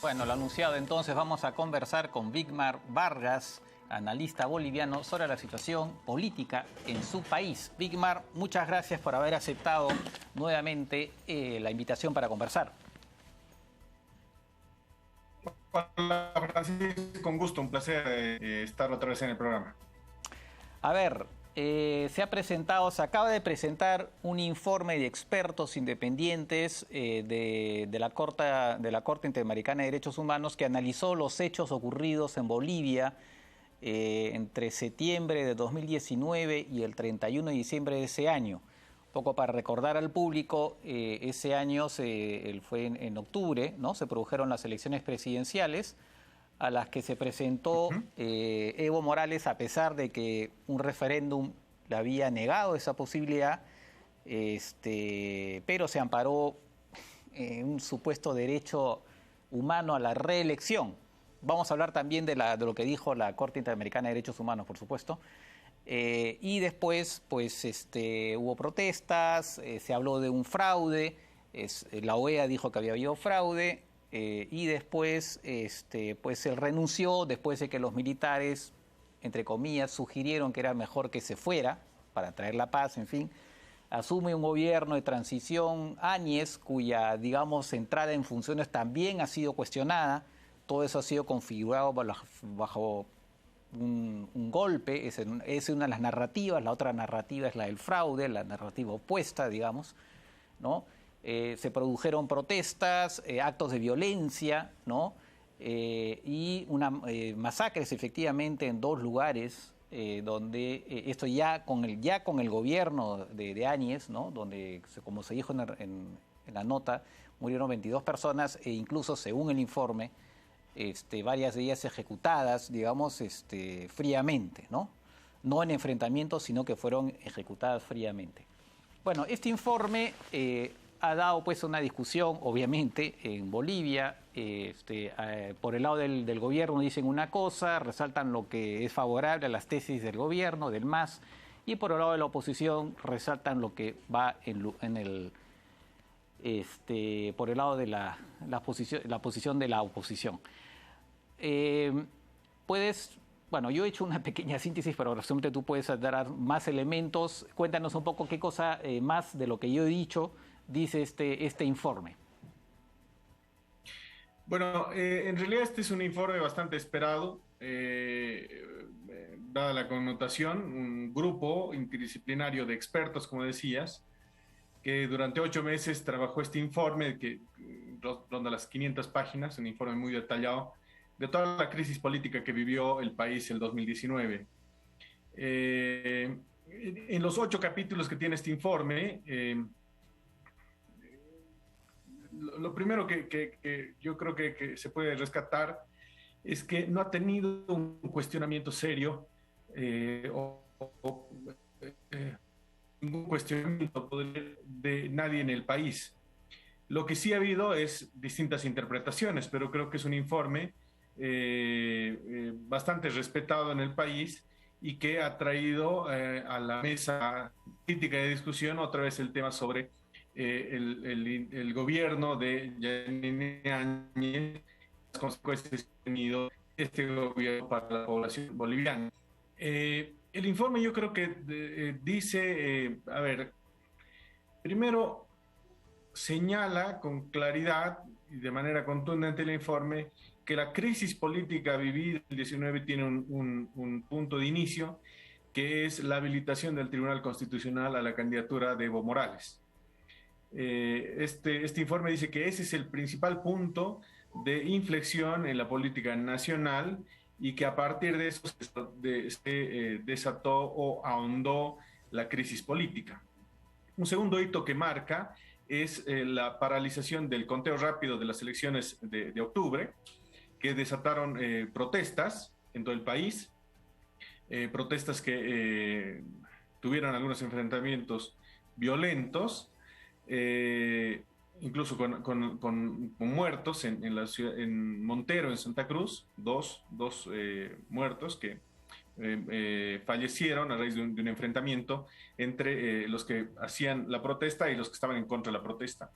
Bueno, lo anunciado entonces, vamos a conversar con Vícmar Vargas, analista boliviano, sobre la situación política en su país. Vícmar, muchas gracias por haber aceptado nuevamente la invitación para conversar. Hola Francisco, con gusto, un placer estar otra vez en el programa. A ver, se acaba de presentar un informe de expertos independientes de la Corte Interamericana de Derechos Humanos que analizó los hechos ocurridos en Bolivia entre septiembre de 2019 y el 31 de diciembre de ese año. Un poco para recordar al público, ese año fue en octubre, ¿no? Se produjeron las elecciones presidenciales a las que se presentó Evo Morales, a pesar de que un referéndum le había negado esa posibilidad, pero se amparó en un supuesto derecho humano a la reelección. Vamos a hablar también de lo que dijo la Corte Interamericana de Derechos Humanos, por supuesto. Y después, pues, hubo protestas, se habló de un fraude, la OEA dijo que había habido fraude, y después, pues, él renunció después de que los militares, entre comillas, sugirieron que era mejor que se fuera para traer la paz, en fin. Asume un gobierno de transición, Áñez, cuya, digamos, entrada en funciones también ha sido cuestionada. Todo eso ha sido configurado bajo un golpe, es una de las narrativas. La otra narrativa es la del fraude, la narrativa opuesta, digamos, ¿no? Se produjeron protestas, actos de violencia, ¿no? Y masacres efectivamente en dos lugares, donde esto ya con el gobierno de Áñez, ¿no? Donde, como se dijo en la nota, murieron 22 personas e incluso, según el informe, varias de ellas ejecutadas, digamos, fríamente, ¿no? No en enfrentamientos, sino que fueron ejecutadas fríamente. Bueno, este informe ha dado, pues, una discusión, obviamente, en Bolivia. Por el lado del gobierno dicen una cosa, resaltan lo que es favorable a las tesis del gobierno, del MAS, y por el lado de la oposición resaltan lo que va por el lado de la posición de la oposición. Bueno, yo he hecho una pequeña síntesis, pero realmente tú puedes dar más elementos. Cuéntanos un poco qué cosa más de lo que yo he dicho dice este informe. Bueno, en realidad este es un informe bastante esperado, dada la connotación, un grupo interdisciplinario de expertos, como decías, que durante 8 meses trabajó este informe que ronda las 500 páginas, un informe muy detallado de toda la crisis política que vivió el país en 2019. En los 8 capítulos que tiene este informe, lo primero que yo creo que se puede rescatar es que no ha tenido un cuestionamiento serio ningún cuestionamiento de nadie en el país. Lo que sí ha habido es distintas interpretaciones, pero creo que es un informe bastante respetado en el país y que ha traído a la mesa crítica de discusión otra vez el tema sobre el gobierno de Yanine Áñez, las consecuencias que ha tenido este gobierno para la población boliviana. El informe yo creo que dice, a ver, primero señala con claridad y de manera contundente el informe que la crisis política vivida en el 19 tiene un punto de inicio, que es la habilitación del Tribunal Constitucional a la candidatura de Evo Morales. Este informe dice que ese es el principal punto de inflexión en la política nacional y que a partir de eso se desató o ahondó la crisis política. Un segundo hito que marca es la paralización del conteo rápido de las elecciones de octubre, que desataron protestas en todo el país, protestas que tuvieron algunos enfrentamientos violentos, incluso con muertos en Montero, en Santa Cruz, dos muertos que fallecieron a raíz de un enfrentamiento entre los que hacían la protesta y los que estaban en contra de la protesta.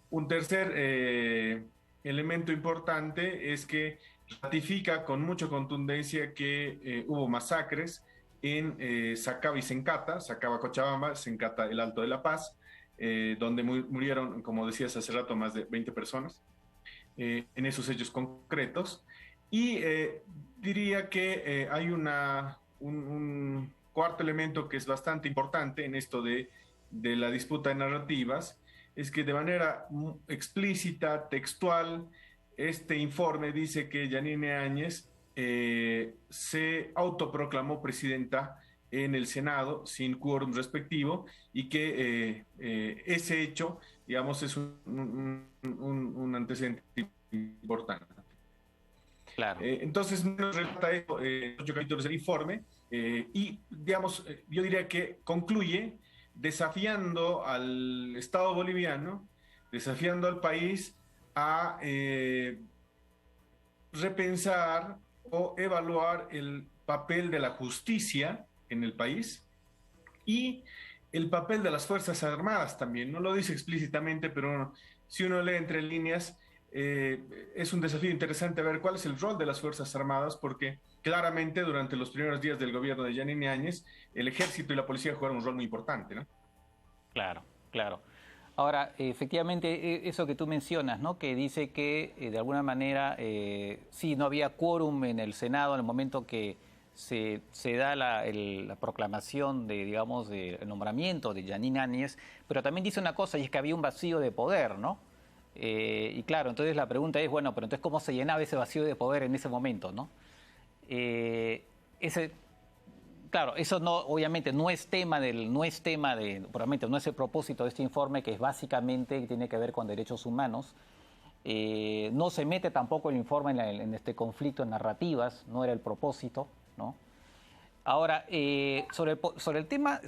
Un tercer elemento importante es que ratifica con mucha contundencia que hubo masacres en Sacaba y Sencata, Sacaba Cochabamba, Sencata el Alto de la Paz, donde murieron, como decías hace rato, más de 20 personas en esos hechos concretos. Y diría que hay un cuarto elemento que es bastante importante en esto de la disputa de narrativas, es que de manera explícita, textual, este informe dice que Yanine Áñez se autoproclamó presidenta en el Senado sin quórum respectivo y que ese hecho, digamos, es un antecedente importante. Claro. Entonces, nos relata esto, 8 capítulos del informe, y, digamos, yo diría que concluye desafiando al Estado boliviano, desafiando al país a repensar o evaluar el papel de la justicia en el país y el papel de las Fuerzas Armadas también. No lo dice explícitamente, pero si uno lee entre líneas, es un desafío interesante ver cuál es el rol de las Fuerzas Armadas, porque claramente durante los primeros días del gobierno de Yanine Áñez, el ejército y la policía jugaron un rol muy importante, ¿no? Claro, claro. Ahora, efectivamente, eso que tú mencionas, ¿no? Que dice que de alguna manera sí, no había quórum en el Senado en el momento que se da la proclamación de, digamos, del nombramiento de Yanine Áñez, pero también dice una cosa y es que había un vacío de poder, ¿no? Y claro, entonces la pregunta es, bueno, pero entonces ¿cómo se llenaba ese vacío de poder en ese momento, ¿no? Ese Claro, eso no, obviamente no es tema probablemente no es el propósito de este informe, que es básicamente tiene que ver con derechos humanos. No se mete tampoco el informe en este conflicto en narrativas, no era el propósito, ¿no? Ahora, sobre el tema,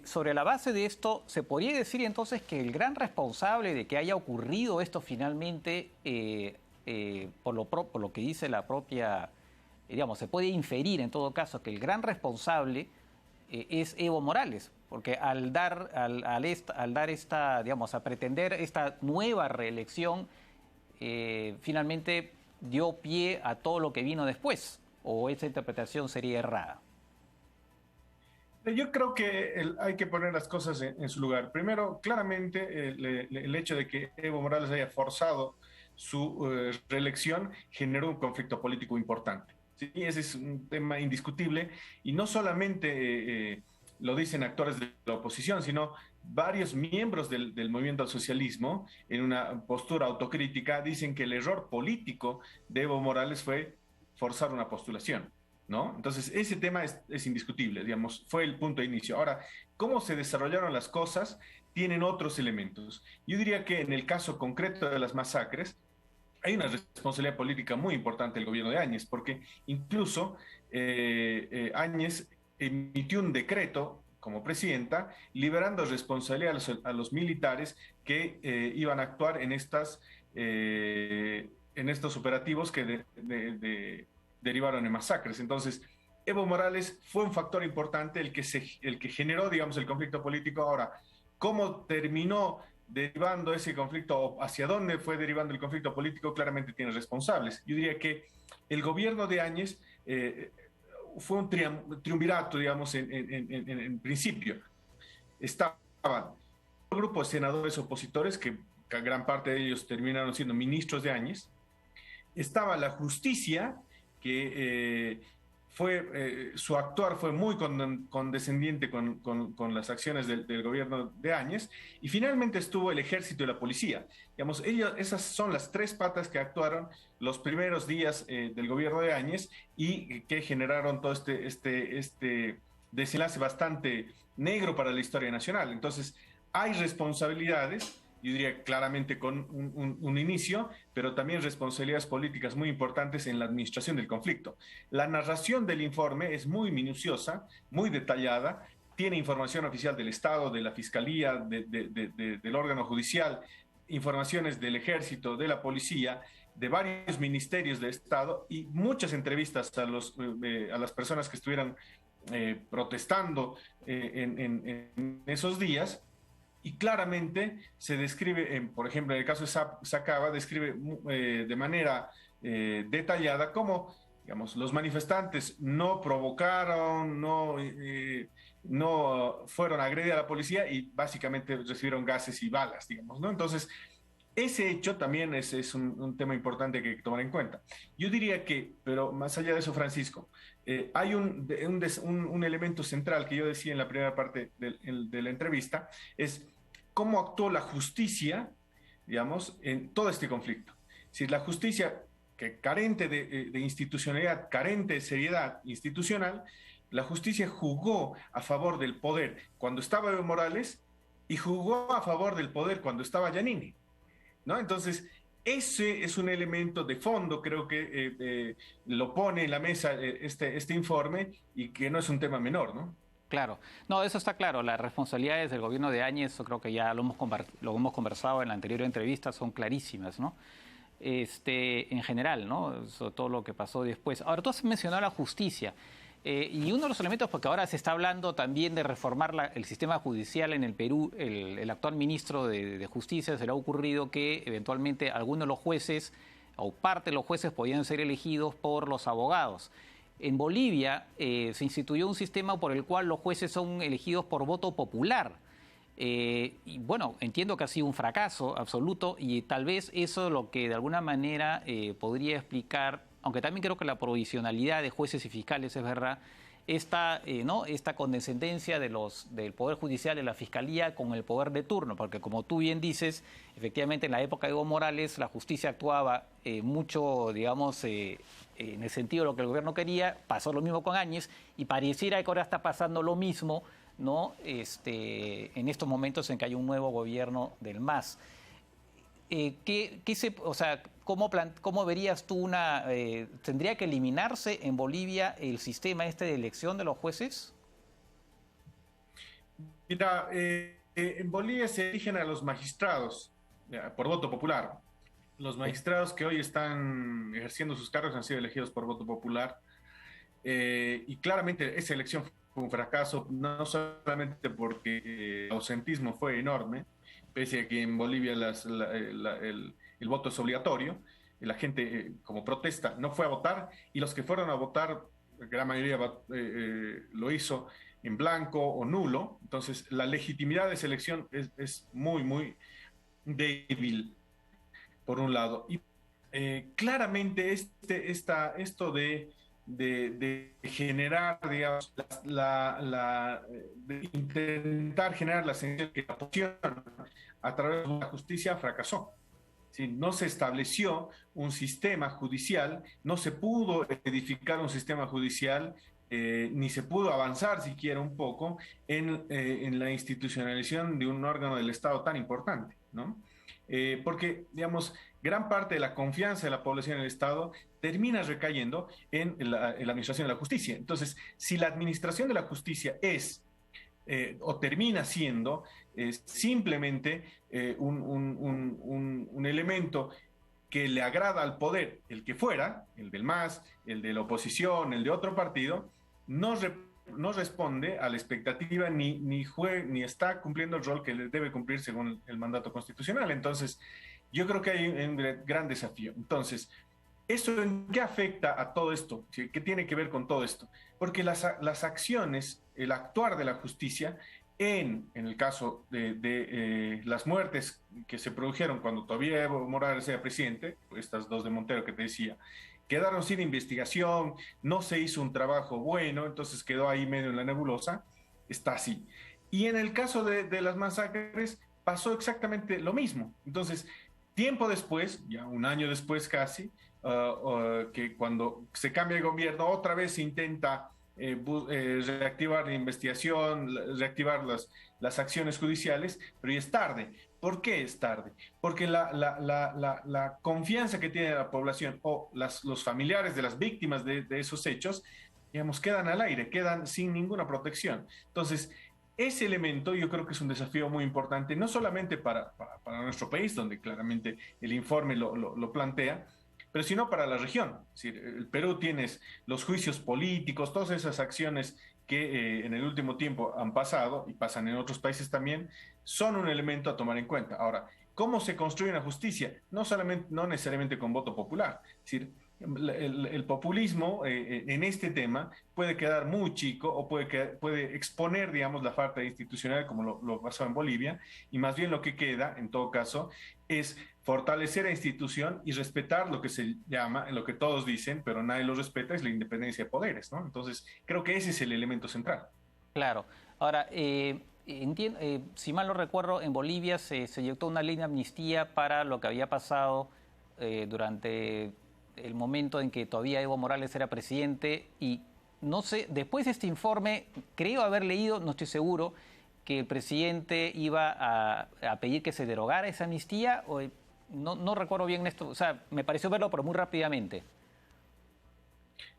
sobre la base de esto, ¿se podría decir entonces que el gran responsable de que haya ocurrido esto finalmente, por lo que dice la propia, digamos, se puede inferir en todo caso que el gran responsable es Evo Morales, porque digamos, a pretender esta nueva reelección, finalmente dio pie a todo lo que vino después, o esa interpretación sería errada? Yo creo que hay que poner las cosas en su lugar. Primero, claramente, el hecho de que Evo Morales haya forzado su reelección generó un conflicto político importante. ¿Sí? Ese es un tema indiscutible y no solamente lo dicen actores de la oposición, sino varios miembros del movimiento al socialismo, en una postura autocrítica, dicen que el error político de Evo Morales fue forzar una postulación. ¿No? Entonces, ese tema es indiscutible, digamos, fue el punto de inicio. Ahora, ¿cómo se desarrollaron las cosas? Tienen otros elementos. Yo diría que en el caso concreto de las masacres, hay una responsabilidad política muy importante del gobierno de Áñez, porque incluso Áñez emitió un decreto como presidenta, liberando responsabilidad a los militares que iban a actuar en estos operativos que derivaron en masacres. Entonces, Evo Morales fue un factor importante el que generó, digamos, el conflicto político. Ahora, ¿cómo terminó derivando ese conflicto o hacia dónde fue derivando el conflicto político? Claramente tiene responsables. Yo diría que el gobierno de Áñez fue un triunvirato, digamos, en principio. Estaban un grupo de senadores opositores, que gran parte de ellos terminaron siendo ministros de Áñez. Estaba la justicia, que su actuar fue muy condescendiente con las acciones del gobierno de Áñez, y finalmente estuvo el ejército y la policía. Digamos, esas son las tres patas que actuaron los primeros días del gobierno de Áñez y que generaron todo este desenlace bastante negro para la historia nacional. Entonces, hay responsabilidades, yo diría claramente con un inicio, pero también responsabilidades políticas muy importantes en la administración del conflicto. La narración del informe es muy minuciosa, muy detallada, tiene información oficial del Estado, de la Fiscalía, del órgano judicial, informaciones del Ejército, de la Policía, de varios ministerios de Estado y muchas entrevistas a las personas que estuvieran protestando en esos días, y claramente se describe, por ejemplo, en el caso de Sacaba, describe de manera detallada cómo, digamos, los manifestantes no provocaron, no fueron a agredir a la policía y básicamente recibieron gases y balas, digamos, ¿no? Entonces, ese hecho también es un tema importante que hay que tomar en cuenta. Yo diría que, pero más allá de eso, Francisco, hay un elemento central que yo decía en la primera parte de la entrevista, es cómo actuó la justicia, digamos, en todo este conflicto. Si la justicia, que carente de institucionalidad, carente de seriedad institucional, la justicia jugó a favor del poder cuando estaba Evo Morales y jugó a favor del poder cuando estaba Giannini, ¿no? Entonces, ese es un elemento de fondo, creo que lo pone en la mesa este informe y que no es un tema menor, ¿no? Claro, no, eso está claro. Las responsabilidades del gobierno de Áñez, yo creo que ya lo hemos conversado en la anterior entrevista, son clarísimas, ¿no? En general, ¿no? Sobre todo lo que pasó después. Ahora, tú has mencionado la justicia. Y uno de los elementos, porque ahora se está hablando también de reformar el sistema judicial en el Perú, el actual ministro de Justicia se le ha ocurrido que eventualmente algunos de los jueces o parte de los jueces podían ser elegidos por los abogados. En Bolivia se instituyó un sistema por el cual los jueces son elegidos por voto popular. Y bueno, entiendo que ha sido un fracaso absoluto y tal vez eso es lo que de alguna manera podría explicar, aunque también creo que la provisionalidad de jueces y fiscales es verdad, ¿no? Esta condescendencia del Poder Judicial, de la Fiscalía con el poder de turno, porque como tú bien dices, efectivamente en la época de Evo Morales la justicia actuaba mucho, digamos, en el sentido de lo que el gobierno quería, pasó lo mismo con Áñez y pareciera que ahora está pasando lo mismo, ¿no? En estos momentos en que hay un nuevo gobierno del MAS. O sea, ¿cómo verías tú tendría que eliminarse en Bolivia el sistema de elección de los jueces? Mira, en Bolivia se eligen a los magistrados por voto popular. Los magistrados que hoy están ejerciendo sus cargos han sido elegidos por voto popular. Y claramente esa elección fue un fracaso, no solamente porque el ausentismo fue enorme, pese a que en Bolivia el voto es obligatorio, la gente como protesta no fue a votar y los que fueron a votar, la gran mayoría lo hizo en blanco o nulo, entonces la legitimidad de esa elección es muy, muy débil, por un lado. Y claramente esto de generar, digamos, de intentar generar la sensación que la oposición a través de la justicia fracasó. ¿Sí? No se estableció un sistema judicial, no se pudo edificar un sistema judicial, ni se pudo avanzar siquiera un poco en la institucionalización de un órgano del Estado tan importante, ¿no? Porque, digamos, gran parte de la confianza de la población en el Estado termina recayendo en la administración de la justicia. Entonces, si la administración de la justicia es o termina siendo simplemente un elemento que le agrada al poder, el que fuera, el del MAS, el de la oposición, el de otro partido, no responde a la expectativa ni está cumpliendo el rol que le debe cumplir según el mandato constitucional. Entonces, yo creo que hay un gran desafío. Entonces, ¿eso en qué afecta a todo esto? ¿Qué tiene que ver con todo esto? Porque las acciones, el actuar de la justicia, en el caso de las muertes que se produjeron cuando todavía Evo Morales era presidente, estas dos de Montero que te decía, quedaron sin investigación, no se hizo un trabajo bueno, entonces quedó ahí medio en la nebulosa, está así. Y en el caso de las masacres pasó exactamente lo mismo. Entonces, tiempo después, ya un año después casi, que cuando se cambia el gobierno, otra vez se intenta reactivar la investigación, reactivar las acciones judiciales, pero ya es tarde. ¿Por qué es tarde? Porque la confianza que tiene la población o los familiares de las víctimas de esos hechos, digamos, quedan al aire, quedan sin ninguna protección. Entonces, ese elemento yo creo que es un desafío muy importante, no solamente para nuestro país, donde claramente el informe lo plantea, pero sino para la región. Es decir, el Perú tiene los juicios políticos, todas esas acciones que en el último tiempo han pasado y pasan en otros países también, son un elemento a tomar en cuenta. Ahora, ¿cómo se construye una justicia? No necesariamente con voto popular. Es decir, el populismo en este tema puede quedar muy chico o puede exponer, digamos, la falta institucional como lo pasó en Bolivia, y más bien lo que queda, en todo caso, es fortalecer la institución y respetar lo que se llama, lo que todos dicen, pero nadie lo respeta, es la independencia de poderes, ¿no? Entonces, creo que ese es el elemento central. Claro. Ahora, si mal no recuerdo, en Bolivia se inyectó una ley de amnistía para lo que había pasado durante el momento en que todavía Evo Morales era presidente y no sé, después de este informe, creo haber leído, no estoy seguro, que el presidente iba a pedir que se derogara esa amnistía, o no recuerdo bien esto, o sea, me pareció verlo, pero muy rápidamente.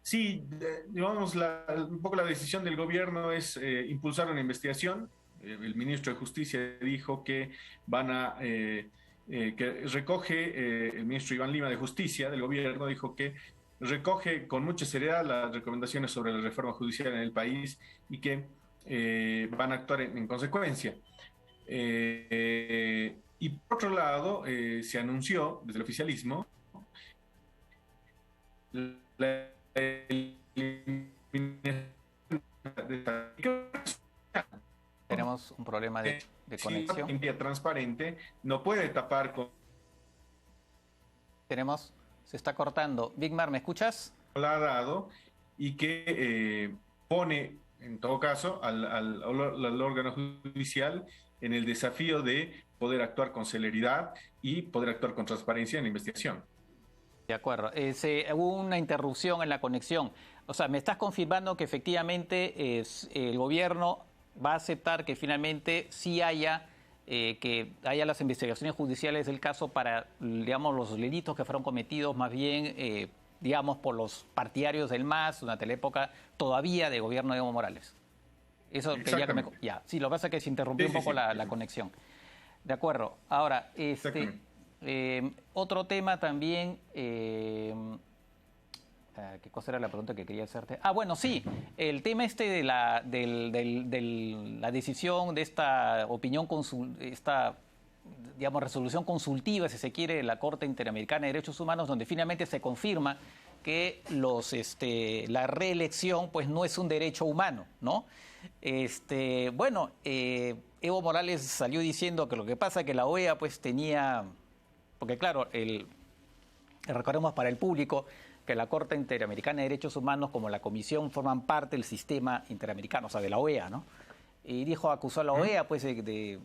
Sí, digamos, un poco la decisión del gobierno es impulsar una investigación. El ministro de Justicia dijo que que recoge, el ministro Iván Lima de Justicia del gobierno dijo que recoge con mucha seriedad las recomendaciones sobre la reforma judicial en el país y que van a actuar en consecuencia. Y por otro lado, se anunció desde el oficialismo la Tenemos un problema de si conexión. en vía transparente no puede tapar con Se está cortando. Bigmar, ¿me escuchas? la dado y que pone, en todo caso, al órgano judicial en el desafío de poder actuar con celeridad y poder actuar con transparencia en la investigación. De acuerdo. Hubo una interrupción en la conexión. O sea, me estás confirmando que efectivamente el gobierno va a aceptar que finalmente sí que haya las investigaciones judiciales del caso para, digamos, los delitos que fueron cometidos más bien, digamos, por los partidarios del MAS durante la época todavía de gobierno de Evo Morales. Eso quería que me... Ya, sí, lo que pasa es que se interrumpió un poco la conexión. De acuerdo. Ahora, otro tema también... ¿qué cosa era la pregunta que quería hacerte? Ah, bueno, sí, el tema de la decisión de esta opinión, digamos, resolución consultiva, si se quiere, de la Corte Interamericana de Derechos Humanos, donde finalmente se confirma que la reelección pues no es un derecho humano, ¿no? Evo Morales salió diciendo que lo que pasa es que la OEA pues tenía, porque claro, recordemos para el público que la Corte Interamericana de Derechos Humanos como la Comisión forman parte del sistema interamericano, o sea, de la OEA, ¿no? Y acusó a la OEA pues de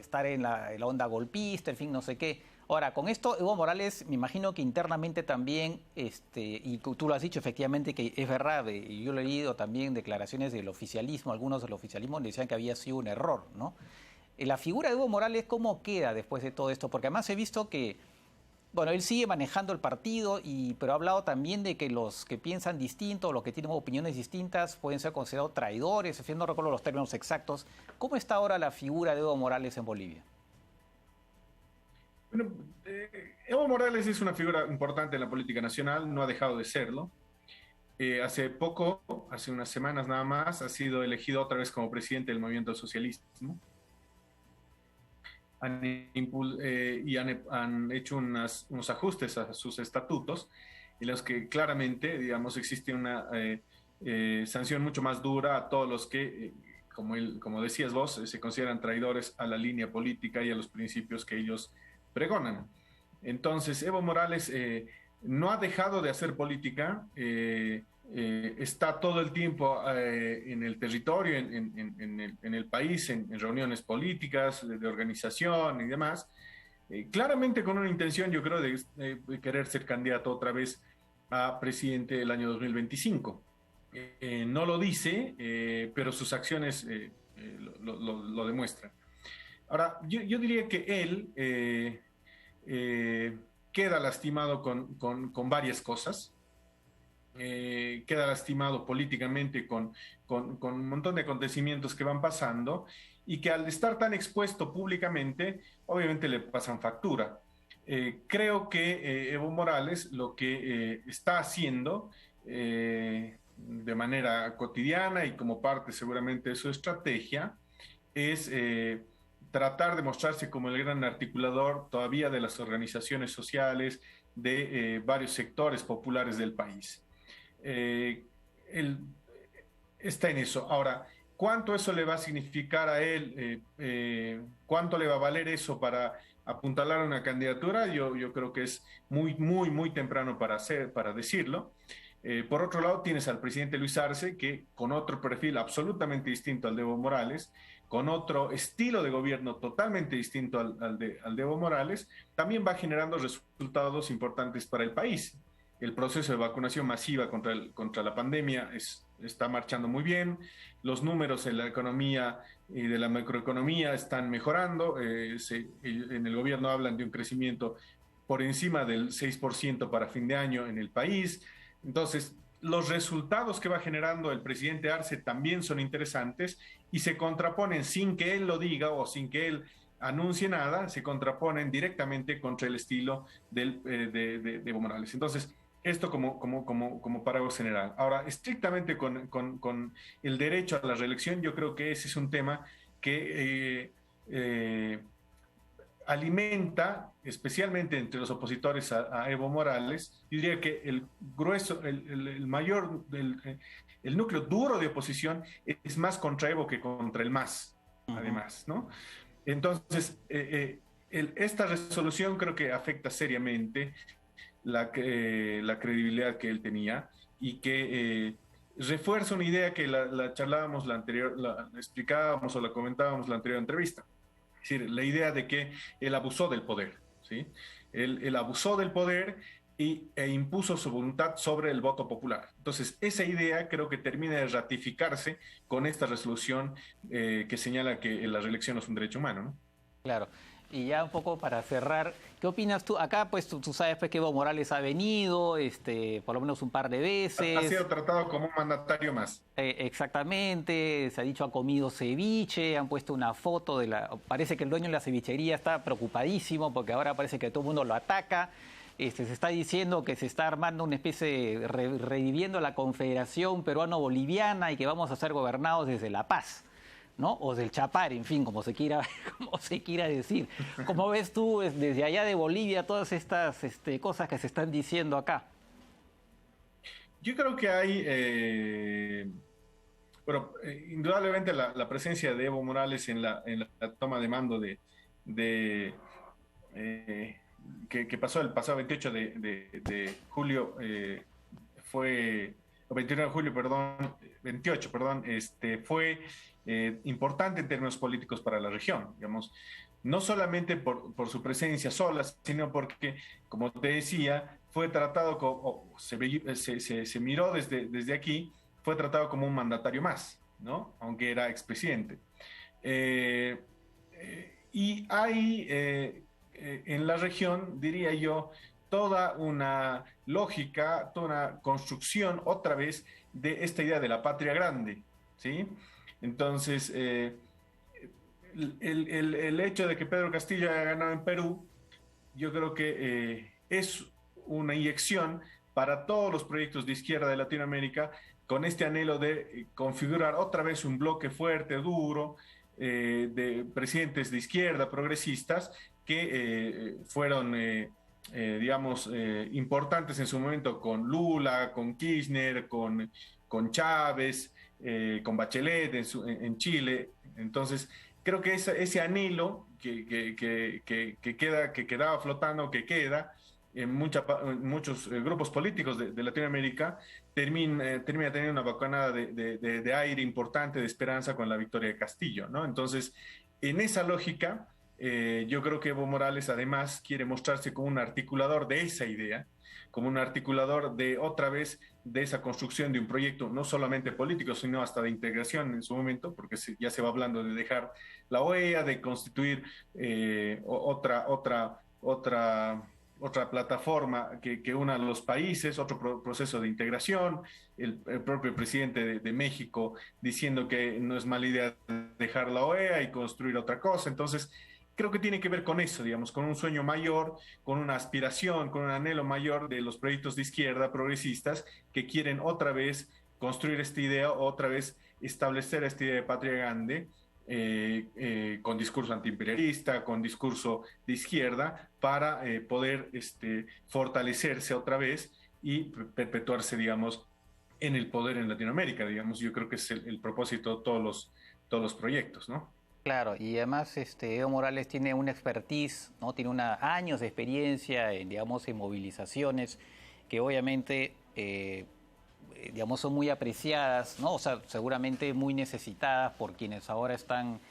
estar en la onda golpista, en fin, no sé qué. Ahora, con esto, Evo Morales, me imagino que internamente también, y tú lo has dicho efectivamente que es verdad, y yo lo he leído también declaraciones del oficialismo, algunos del oficialismo decían que había sido un error, ¿no? La figura de Evo Morales, ¿cómo queda después de todo esto? Porque además he visto que, bueno, él sigue manejando el partido, pero ha hablado también de que los que piensan distinto, los que tienen opiniones distintas, pueden ser considerados traidores, en fin, no recuerdo los términos exactos. ¿Cómo está ahora la figura de Evo Morales en Bolivia? Bueno, Evo Morales es una figura importante en la política nacional, no ha dejado de serlo. Hace poco, hace unas semanas nada más, ha sido elegido otra vez como presidente del movimiento socialismo. Han hecho unos ajustes a sus estatutos en los que claramente, digamos, existe una sanción mucho más dura a todos los que, como decías vos, se consideran traidores a la línea política y a los principios que ellos pregonan. Entonces, Evo Morales no ha dejado de hacer política, está todo el tiempo en el territorio, en el país, en reuniones políticas, de organización y demás, claramente con una intención, yo creo, de querer ser candidato otra vez a presidente el año 2025. No lo dice, pero sus acciones lo demuestran. Ahora, yo diría que él queda lastimado con varias cosas. Queda lastimado políticamente con un montón de acontecimientos que van pasando y que al estar tan expuesto públicamente, obviamente le pasan factura. Creo que Evo Morales lo que está haciendo de manera cotidiana y como parte seguramente de su estrategia, es tratar de mostrarse como el gran articulador todavía de las organizaciones sociales, de varios sectores populares del país. Él está en eso. Ahora, ¿cuánto eso le va a significar a él? ¿Cuánto le va a valer eso para apuntalar una candidatura? Yo creo que es muy temprano para decirlo. Por otro lado, tienes al presidente Luis Arce, que con otro perfil absolutamente distinto al de Evo Morales, con otro estilo de gobierno totalmente distinto al de Evo Morales, también va generando resultados importantes para el país. El proceso de vacunación masiva contra la pandemia está marchando muy bien, los números en la economía y de la macroeconomía están mejorando, en el gobierno hablan de un crecimiento por encima del 6% para fin de año en el país. Entonces, los resultados que va generando el presidente Arce también son interesantes y se contraponen sin que él lo diga o sin que él anuncie nada, se contraponen directamente contra el estilo de Evo Morales. Entonces, esto como parámetro general. Ahora, estrictamente con el derecho a la reelección, yo creo que ese es un tema que alimenta, especialmente entre los opositores a Evo Morales, yo diría que el grueso, el mayor, el núcleo duro de oposición es más contra Evo que contra el MAS, además, ¿no? Entonces, esta resolución creo que afecta seriamente la credibilidad que él tenía y que refuerza una idea que la charlábamos la anterior, la explicábamos o la comentábamos la anterior entrevista. Es decir, la idea de que él abusó del poder, ¿sí? Él abusó del poder e impuso su voluntad sobre el voto popular. Entonces, esa idea creo que termina de ratificarse con esta resolución que señala que la reelección es un derecho humano, ¿no? Claro. Y ya un poco para cerrar, ¿qué opinas tú? Acá, pues, tú sabes pues, que Evo Morales ha venido, por lo menos un par de veces. Ha sido tratado como un mandatario más. Exactamente, se ha dicho ha comido ceviche, han puesto una foto de la... Parece que el dueño de la cevichería está preocupadísimo porque ahora parece que todo el mundo lo ataca. Se está diciendo que se está armando una especie de... reviviendo la Confederación Peruano-Boliviana y que vamos a ser gobernados desde La Paz, ¿no? O del Chapar, en fin, como se quiera decir. ¿Cómo ves tú desde allá de Bolivia todas estas cosas que se están diciendo acá? Yo creo que hay, indudablemente la presencia de Evo Morales en la toma de mando que pasó el pasado 28 de julio, o 29 de julio, perdón, 28, perdón, fue importante en términos políticos para la región, digamos, no solamente por su presencia sola, sino porque, como te decía, fue tratado como, se miró desde aquí, fue tratado como un mandatario más, ¿no? Aunque era expresidente. Y hay en la región, diría yo, toda una lógica, toda una construcción otra vez de esta idea de la patria grande, ¿sí? Entonces, el hecho de que Pedro Castillo haya ganado en Perú, yo creo que es una inyección para todos los proyectos de izquierda de Latinoamérica con este anhelo de configurar otra vez un bloque fuerte, duro, de presidentes de izquierda, progresistas, que fueron, digamos, importantes en su momento con Lula, con Kirchner, con Chávez, con Bachelet en Chile. Entonces, creo que ese anhelo que quedaba flotando, que queda en muchos grupos políticos de Latinoamérica, termina teniendo una bocanada de aire importante, de esperanza con la victoria de Castillo, ¿no? Entonces, en esa lógica, yo creo que Evo Morales además quiere mostrarse como un articulador de esa idea, como un articulador de otra vez de esa construcción de un proyecto no solamente político, sino hasta de integración en su momento, porque ya se va hablando de dejar la OEA, de constituir otra plataforma que una a los países, otro proceso de integración, el propio presidente de México diciendo que no es mala idea dejar la OEA y construir otra cosa. Entonces, creo que tiene que ver con eso, digamos, con un sueño mayor, con una aspiración, con un anhelo mayor de los proyectos de izquierda progresistas que quieren otra vez construir esta idea, otra vez establecer esta idea de patria grande, con discurso antiimperialista, con discurso de izquierda, para poder fortalecerse otra vez y perpetuarse, digamos, en el poder en Latinoamérica, digamos. Yo creo que es el propósito de todos los proyectos, ¿no? Claro, y además Evo Morales tiene una expertise, ¿no? Tiene años de experiencia en, digamos, en movilizaciones que obviamente, digamos, son muy apreciadas, ¿no? O sea, seguramente muy necesitadas por quienes ahora están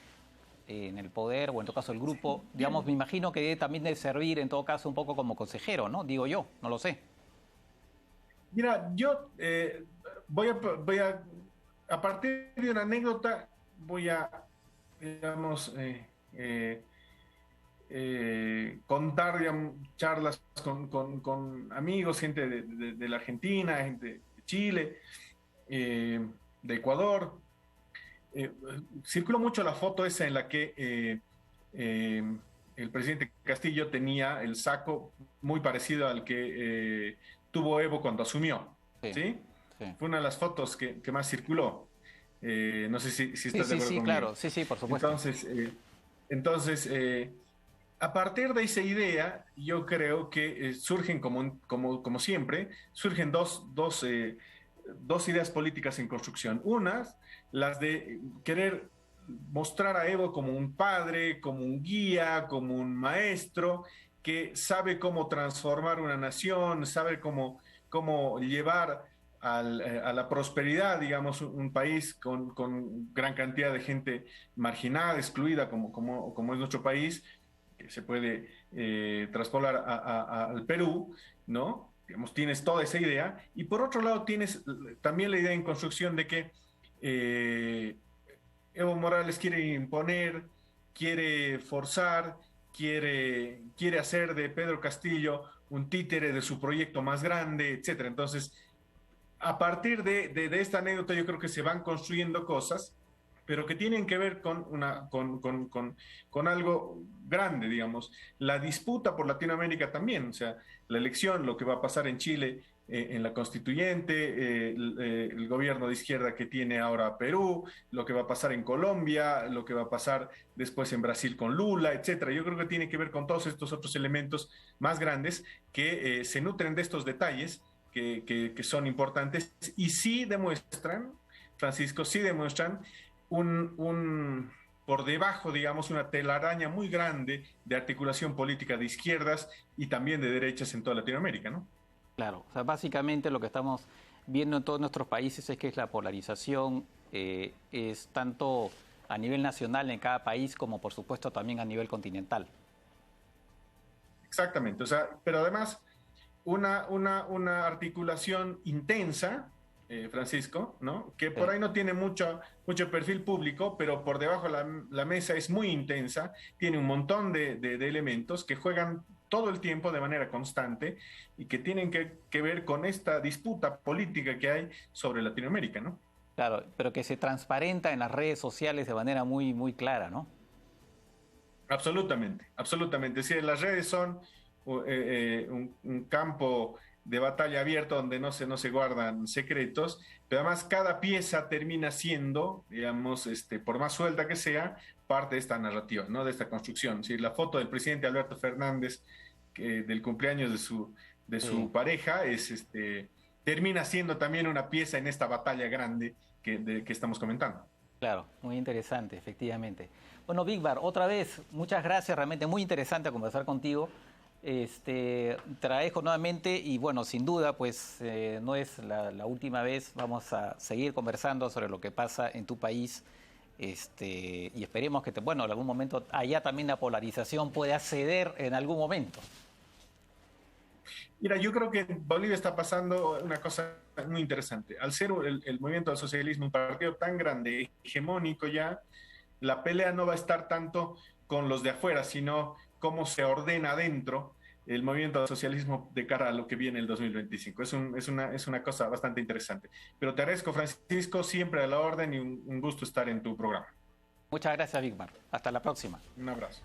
en el poder o en todo caso el grupo. Digamos, me imagino que debe también de servir en todo caso un poco como consejero, ¿no? Digo yo, no lo sé. Mira, yo a partir de una anécdota, voy a, digamos, contar, digamos, charlas con amigos, gente de la Argentina, gente de Chile, de Ecuador. Circuló mucho la foto esa en la que el presidente Castillo tenía el saco muy parecido al que tuvo Evo cuando asumió, Sí, ¿sí? sí. Fue una de las fotos que más circuló. No sé si Sí, estás de sí, acuerdo sí, conmigo. claro, sí, sí, por supuesto. Entonces, entonces a partir de esa idea, yo creo que surgen, como siempre, surgen dos ideas políticas en construcción. Unas, las de querer mostrar a Evo como un padre, como un guía, como un maestro, que sabe cómo transformar una nación, sabe cómo llevar a la prosperidad, digamos, un país con gran cantidad de gente marginada, excluida, como es nuestro país, que se puede traspolar al Perú, ¿no? Digamos, tienes toda esa idea. Y por otro lado, tienes también la idea en construcción de que eh, Evo Morales quiere imponer, quiere forzar, quiere hacer de Pedro Castillo un títere de su proyecto más grande, etcétera. Entonces, a partir de esta anécdota, yo creo que se van construyendo cosas, pero que tienen que ver con algo grande, digamos. La disputa por Latinoamérica también, o sea, la elección, lo que va a pasar en Chile, en la constituyente, el gobierno de izquierda que tiene ahora Perú, lo que va a pasar en Colombia, lo que va a pasar después en Brasil con Lula, etcétera. Yo creo que tiene que ver con todos estos otros elementos más grandes que se nutren de estos detalles que son importantes y sí demuestran, Francisco, sí demuestran por debajo, digamos, una telaraña muy grande de articulación política de izquierdas y también de derechas en toda Latinoamérica, ¿no? Claro, o sea, básicamente lo que estamos viendo en todos nuestros países es que es la polarización, es tanto a nivel nacional en cada país como por supuesto también a nivel continental. Exactamente, o sea, pero además una articulación intensa, Francisco, ¿no? Que Sí. por ahí no tiene mucho perfil público, pero por debajo la mesa es muy intensa, tiene un montón de elementos que juegan todo el tiempo de manera constante y que tienen que ver con esta disputa política que hay sobre Latinoamérica, ¿no? Claro, pero que se transparenta en las redes sociales de manera muy, muy clara, ¿no? Absolutamente, absolutamente. Sí, las redes son un campo de batalla abierto donde no se guardan secretos, pero además cada pieza termina siendo, digamos, por más suelta que sea, parte de esta narrativa, ¿no? De esta construcción. Sí, la foto del presidente Alberto Fernández del cumpleaños de Sí, su pareja termina siendo también una pieza en esta batalla grande que estamos comentando. claro, muy interesante, efectivamente. Bueno, Vigbar, otra vez, muchas gracias, realmente muy interesante conversar contigo. Te agradezco nuevamente y bueno, sin duda, pues no es la última vez. Vamos a seguir conversando sobre lo que pasa en tu país. Y esperemos que, bueno, en algún momento allá también la polarización pueda ceder en algún momento. Mira, yo creo que en Bolivia está pasando una cosa muy interesante. Al ser el movimiento del socialismo un partido tan grande, hegemónico ya, la pelea no va a estar tanto con los de afuera, sino cómo se ordena adentro el movimiento del socialismo de cara a lo que viene el 2025. Es una cosa bastante interesante. Pero te agradezco, Francisco, siempre a la orden y un gusto estar en tu programa. Muchas gracias, Vigbar. Hasta la próxima. Un abrazo.